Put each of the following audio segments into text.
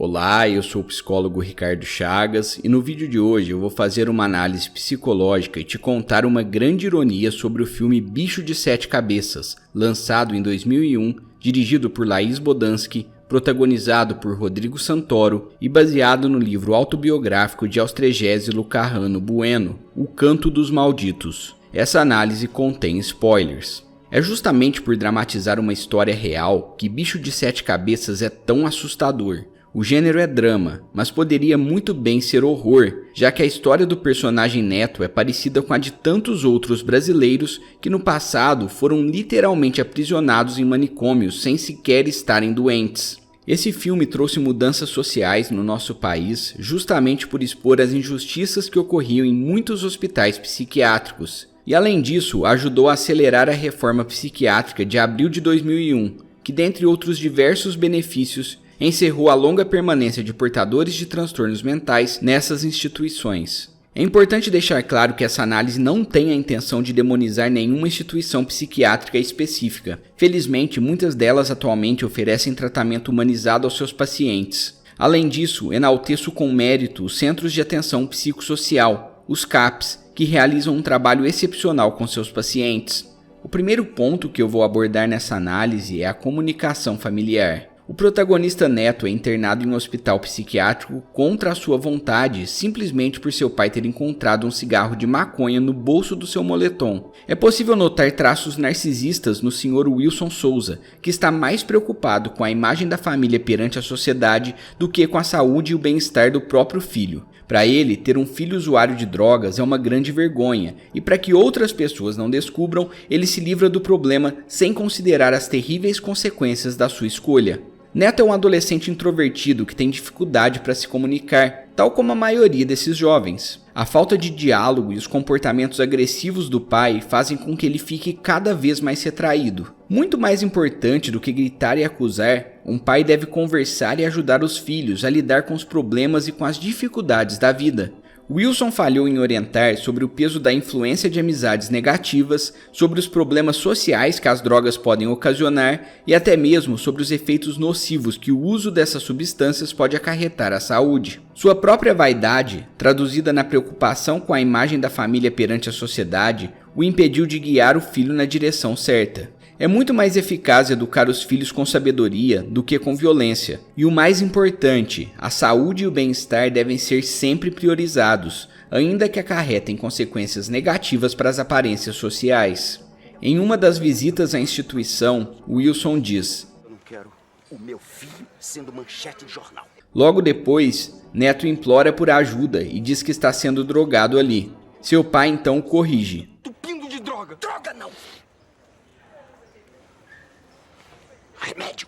Olá, eu sou o psicólogo Ricardo Chagas e no vídeo de hoje eu vou fazer uma análise psicológica e te contar uma grande ironia sobre o filme Bicho de Sete Cabeças, lançado em 2001, dirigido por Laís Bodansky, protagonizado por Rodrigo Santoro e baseado no livro autobiográfico de Austrégésilo Carrano Bueno, O Canto dos Malditos. Essa análise contém spoilers. É justamente por dramatizar uma história real que Bicho de Sete Cabeças é tão assustador. O gênero é drama, mas poderia muito bem ser horror, já que a história do personagem Neto é parecida com a de tantos outros brasileiros que no passado foram literalmente aprisionados em manicômios sem sequer estarem doentes. Esse filme trouxe mudanças sociais no nosso país justamente por expor as injustiças que ocorriam em muitos hospitais psiquiátricos. E além disso, ajudou a acelerar a reforma psiquiátrica de abril de 2001, que dentre outros diversos benefícios, encerrou a longa permanência de portadores de transtornos mentais nessas instituições. É importante deixar claro que essa análise não tem a intenção de demonizar nenhuma instituição psiquiátrica específica. Felizmente, muitas delas atualmente oferecem tratamento humanizado aos seus pacientes. Além disso, enalteço com mérito os Centros de Atenção Psicossocial, os CAPs, que realizam um trabalho excepcional com seus pacientes. O primeiro ponto que eu vou abordar nessa análise é a comunicação familiar. O protagonista Neto é internado em um hospital psiquiátrico contra a sua vontade, simplesmente por seu pai ter encontrado um cigarro de maconha no bolso do seu moletom. É possível notar traços narcisistas no Sr. Wilson Souza, que está mais preocupado com a imagem da família perante a sociedade do que com a saúde e o bem-estar do próprio filho. Para ele, ter um filho usuário de drogas é uma grande vergonha, e para que outras pessoas não descubram, ele se livra do problema sem considerar as terríveis consequências da sua escolha. Neto é um adolescente introvertido que tem dificuldade para se comunicar, tal como a maioria desses jovens. A falta de diálogo e os comportamentos agressivos do pai fazem com que ele fique cada vez mais retraído. Muito mais importante do que gritar e acusar, um pai deve conversar e ajudar os filhos a lidar com os problemas e com as dificuldades da vida. Wilson falhou em orientar sobre o peso da influência de amizades negativas, sobre os problemas sociais que as drogas podem ocasionar e até mesmo sobre os efeitos nocivos que o uso dessas substâncias pode acarretar à saúde. Sua própria vaidade, traduzida na preocupação com a imagem da família perante a sociedade, o impediu de guiar o filho na direção certa. É muito mais eficaz educar os filhos com sabedoria do que com violência. E o mais importante, a saúde e o bem-estar devem ser sempre priorizados, ainda que acarretem consequências negativas para as aparências sociais. Em uma das visitas à instituição, Wilson diz: "Eu não quero o meu filho sendo manchete de jornal." Logo depois, Neto implora por ajuda e diz que está sendo drogado ali. Seu pai então o corrige: "Tupindo de droga." Droga não! Remédio.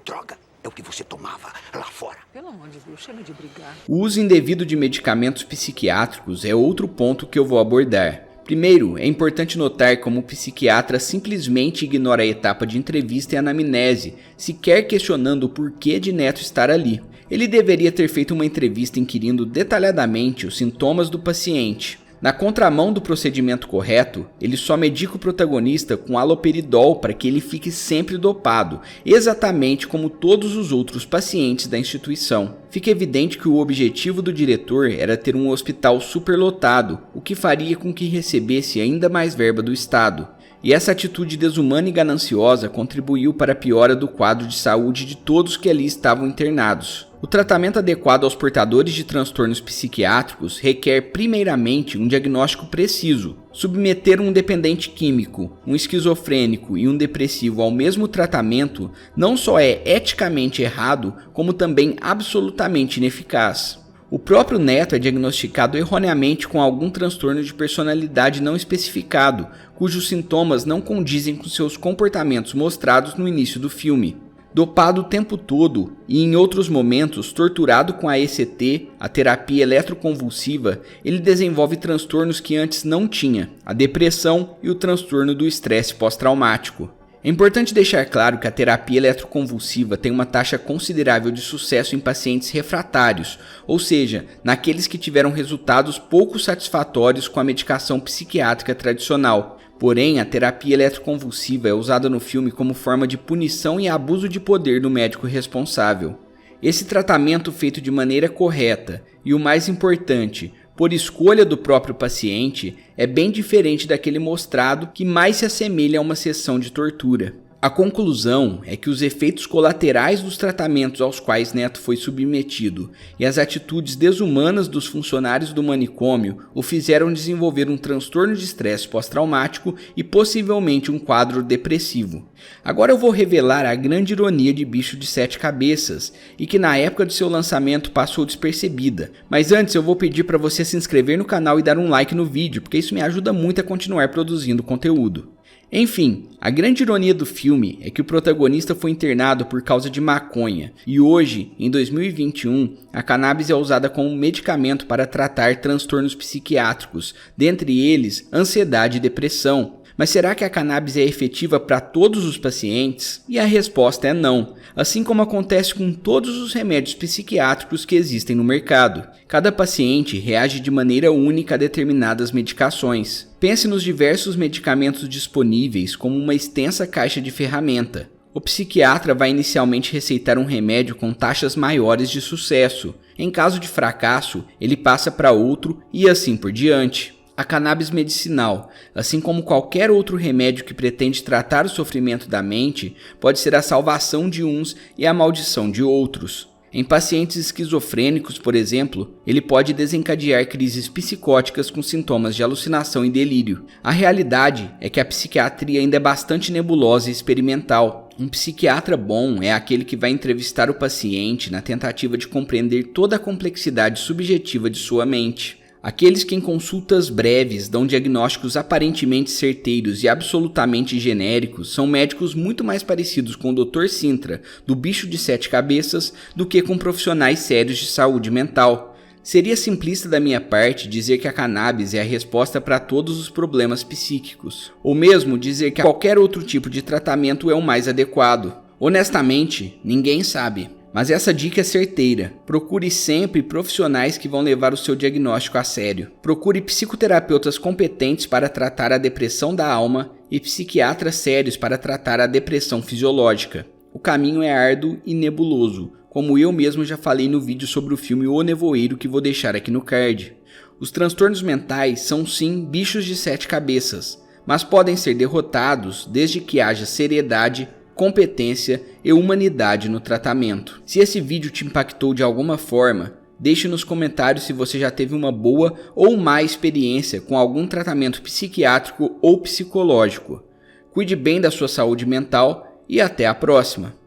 Droga é o que você tomava lá fora. Pelo amor de Deus, chega de brigar. O uso indevido de medicamentos psiquiátricos é outro ponto que eu vou abordar. Primeiro, é importante notar como o psiquiatra simplesmente ignora a etapa de entrevista e anamnese, sequer questionando o porquê de Neto estar ali. Ele deveria ter feito uma entrevista inquirindo detalhadamente os sintomas do paciente. Na contramão do procedimento correto, ele só medica o protagonista com haloperidol para que ele fique sempre dopado, exatamente como todos os outros pacientes da instituição. Fica evidente que o objetivo do diretor era ter um hospital superlotado, o que faria com que recebesse ainda mais verba do Estado. E essa atitude desumana e gananciosa contribuiu para a piora do quadro de saúde de todos que ali estavam internados. O tratamento adequado aos portadores de transtornos psiquiátricos requer primeiramente um diagnóstico preciso. Submeter um dependente químico, um esquizofrênico e um depressivo ao mesmo tratamento não só é eticamente errado, como também absolutamente ineficaz. O próprio Neto é diagnosticado erroneamente com algum transtorno de personalidade não especificado, cujos sintomas não condizem com seus comportamentos mostrados no início do filme. Dopado o tempo todo e em outros momentos torturado com a ECT, a terapia eletroconvulsiva, ele desenvolve transtornos que antes não tinha, a depressão e o transtorno do estresse pós-traumático. É importante deixar claro que a terapia eletroconvulsiva tem uma taxa considerável de sucesso em pacientes refratários, ou seja, naqueles que tiveram resultados pouco satisfatórios com a medicação psiquiátrica tradicional. Porém, a terapia eletroconvulsiva é usada no filme como forma de punição e abuso de poder do médico responsável. Esse tratamento feito de maneira correta e o mais importante, por escolha do próprio paciente, é bem diferente daquele mostrado que mais se assemelha a uma sessão de tortura. A conclusão é que os efeitos colaterais dos tratamentos aos quais Neto foi submetido e as atitudes desumanas dos funcionários do manicômio o fizeram desenvolver um transtorno de estresse pós-traumático e possivelmente um quadro depressivo. Agora eu vou revelar a grande ironia de Bicho de Sete Cabeças e que na época do seu lançamento passou despercebida. Mas antes eu vou pedir para você se inscrever no canal e dar um like no vídeo, porque isso me ajuda muito a continuar produzindo conteúdo. Enfim, a grande ironia do filme é que o protagonista foi internado por causa de maconha e hoje, em 2021, a cannabis é usada como medicamento para tratar transtornos psiquiátricos, dentre eles ansiedade e depressão. Mas será que a cannabis é efetiva para todos os pacientes? E a resposta é não, assim como acontece com todos os remédios psiquiátricos que existem no mercado. Cada paciente reage de maneira única a determinadas medicações. Pense nos diversos medicamentos disponíveis como uma extensa caixa de ferramenta. O psiquiatra vai inicialmente receitar um remédio com taxas maiores de sucesso. Em caso de fracasso, ele passa para outro e assim por diante. A cannabis medicinal, assim como qualquer outro remédio que pretende tratar o sofrimento da mente, pode ser a salvação de uns e a maldição de outros. Em pacientes esquizofrênicos, por exemplo, ele pode desencadear crises psicóticas com sintomas de alucinação e delírio. A realidade é que a psiquiatria ainda é bastante nebulosa e experimental. Um psiquiatra bom é aquele que vai entrevistar o paciente na tentativa de compreender toda a complexidade subjetiva de sua mente. Aqueles que em consultas breves dão diagnósticos aparentemente certeiros e absolutamente genéricos são médicos muito mais parecidos com o Dr. Sintra, do Bicho de Sete Cabeças, do que com profissionais sérios de saúde mental. Seria simplista da minha parte dizer que a cannabis é a resposta para todos os problemas psíquicos, ou mesmo dizer que qualquer outro tipo de tratamento é o mais adequado. Honestamente, ninguém sabe. Mas essa dica é certeira. Procure sempre profissionais que vão levar o seu diagnóstico a sério. Procure psicoterapeutas competentes para tratar a depressão da alma e psiquiatras sérios para tratar a depressão fisiológica. O caminho é árduo e nebuloso, como eu mesmo já falei no vídeo sobre o filme O Nevoeiro que vou deixar aqui no card. Os transtornos mentais são sim bichos de sete cabeças, mas podem ser derrotados desde que haja seriedade, competência e humanidade no tratamento. Se esse vídeo te impactou de alguma forma, deixe nos comentários se você já teve uma boa ou má experiência com algum tratamento psiquiátrico ou psicológico. Cuide bem da sua saúde mental e até a próxima!